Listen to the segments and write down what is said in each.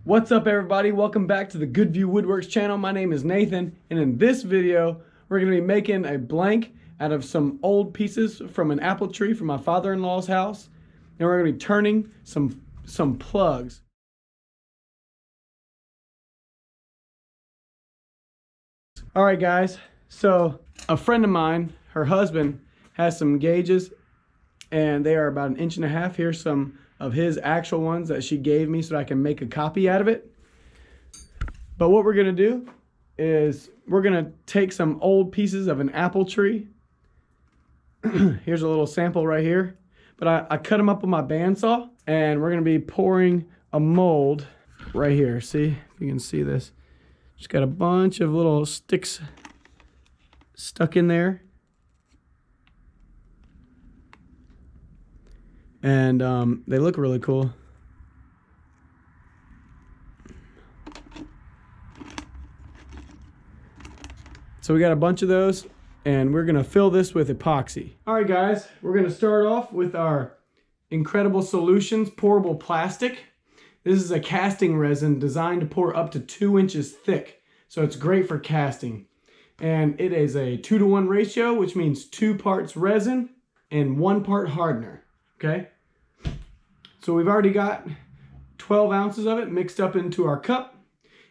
What's up, everybody? Welcome back to the Good View Woodworks channel. My name is Nathan, and in this video we're going to be making a blank out of some old pieces from an apple tree from my father-in-law's house, and we're going to be turning some plugs. All right, guys, so a friend of mine, her husband, has some gauges, and they are about 1.5 inches. Here's some of his actual ones that she gave me so I can make a copy out of it. But what we're gonna do is we're gonna take some old pieces of an apple tree. Here's a little sample right here. But I cut them up with my bandsaw, and we're gonna be pouring a mold right here. See, if you can see this. Just got a bunch of little sticks stuck in there. And they look really cool. So we got a bunch of those, and we're gonna fill this with epoxy. All right, guys, we're gonna start off with our Incredible Solutions pourable plastic. This is a casting resin designed to pour up to 2 inches thick. So it's great for casting. And it is a 2-to-1 ratio, which means 2 parts resin and 1 part hardener, okay? So we've already got 12 ounces of it mixed up into our cup.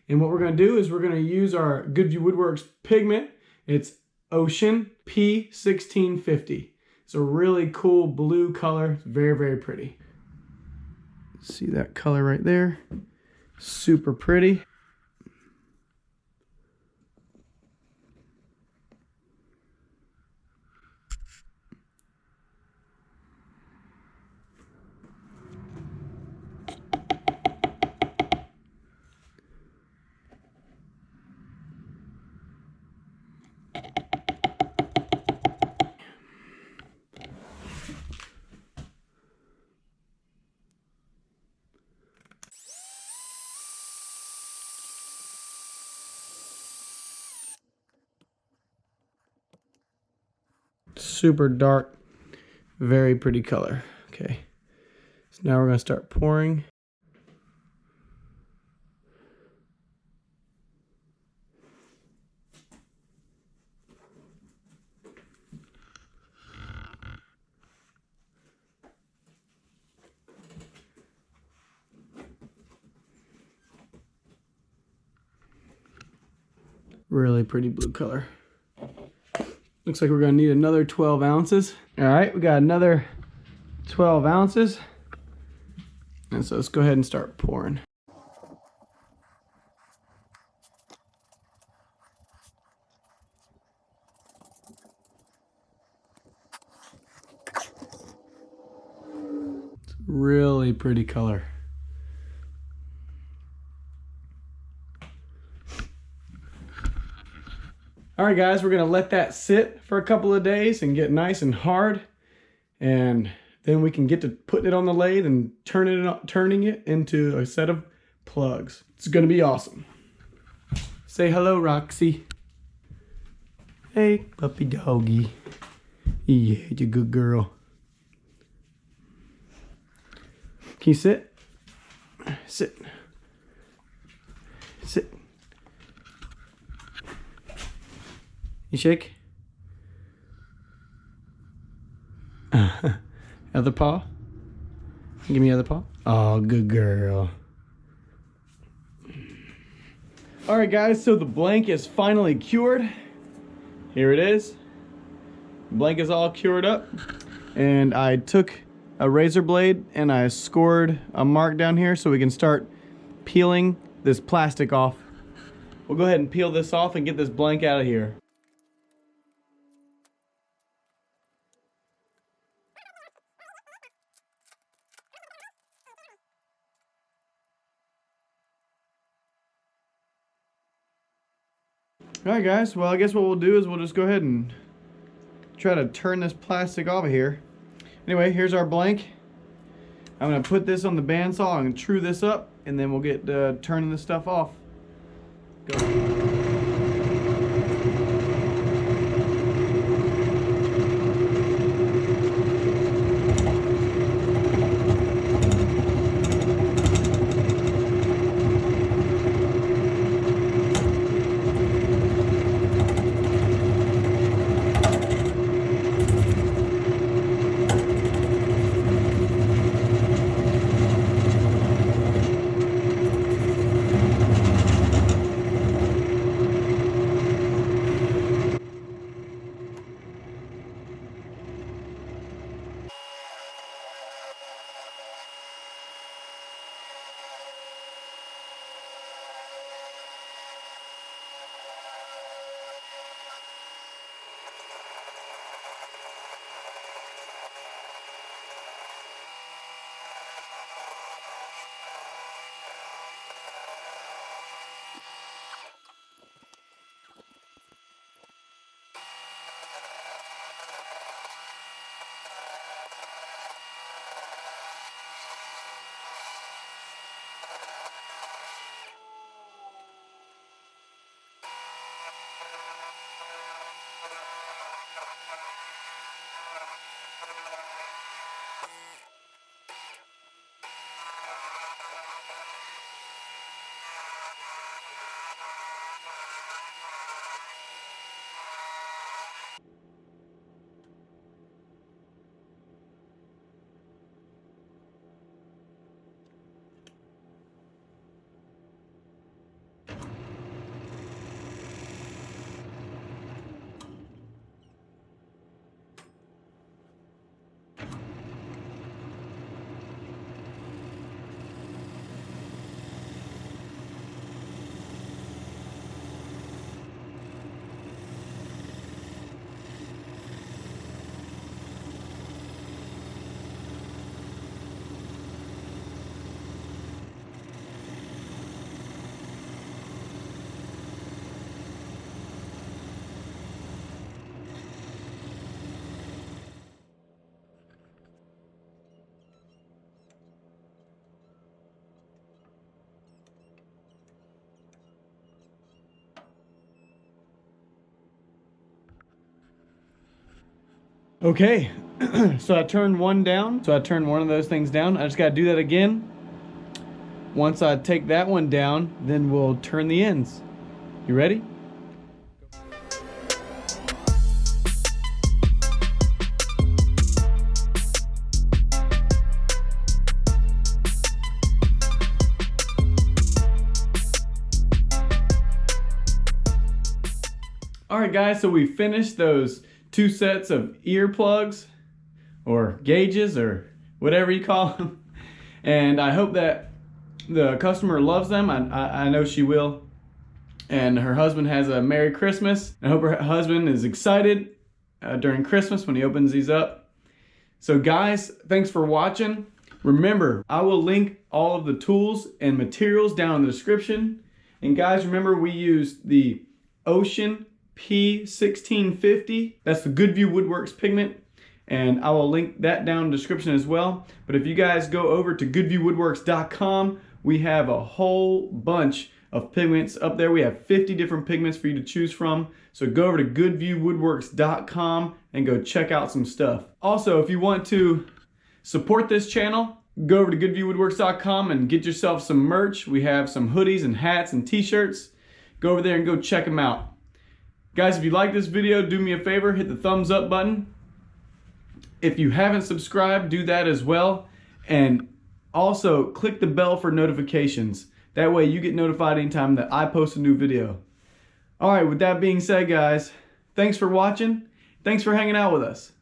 And what we're gonna do is we're gonna use our Good View Woodworks pigment. It's Ocean P1650. It's a really cool blue color. It's very, very pretty. See that color right there? Super pretty. Super dark, very pretty color. Okay, so now we're going to start pouring. Really pretty blue color. Looks like we're gonna need another 12 ounces. All right, we got another 12 ounces. And so let's go ahead and start pouring. It's a really pretty color. All right, guys, we're gonna let that sit for a couple of days and get nice and hard, and then we can get to putting it on the lathe and turning it into a set of plugs. It's gonna be awesome. Say hello, Roxy. Hey, puppy doggy. Yeah, you're a good girl. Can you sit? Sit. Sit. You shake? Other paw? Give me other paw. Oh, good girl. All right, guys, so the blank is finally cured. Here it is. The blank is all cured up. And I took a razor blade and I scored a mark down here so we can start peeling this plastic off. We'll go ahead and peel this off and get this blank out of here. All right, guys, well, I guess what we'll do is we'll just go ahead and try to turn this plastic off of here. Anyway, here's our blank. I'm gonna put this on the bandsaw and true this up, and then we'll get turning this stuff off. Go. Okay, so I turned one down. So I turned one of those things down. I just gotta do that again. Once I take that one down, then we'll turn the ends. You ready? All right, guys, so we finished those 2 sets of earplugs or gauges or whatever you call them. And I hope that the customer loves them. I know she will. And her husband has a Merry Christmas. I hope her husband is excited during Christmas when he opens these up. So guys, thanks for watching. Remember, I will link all of the tools and materials down in the description. And guys, remember we used the Ocean P1650. That's the Goodview Woodworks pigment. And I will link that down in the description as well. But if you guys go over to goodviewwoodworks.com, we have a whole bunch of pigments up there. We have 50 different pigments for you to choose from. So go over to goodviewwoodworks.com and go check out some stuff. Also, if you want to support this channel, go over to goodviewwoodworks.com and get yourself some merch. We have some hoodies and hats and t-shirts. Go over there and go check them out. Guys, if you like this video, do me a favor, hit the thumbs up button. If you haven't subscribed, do that as well. And also click the bell for notifications. That way you get notified anytime that I post a new video. All right, with that being said, guys, thanks for watching. Thanks for hanging out with us.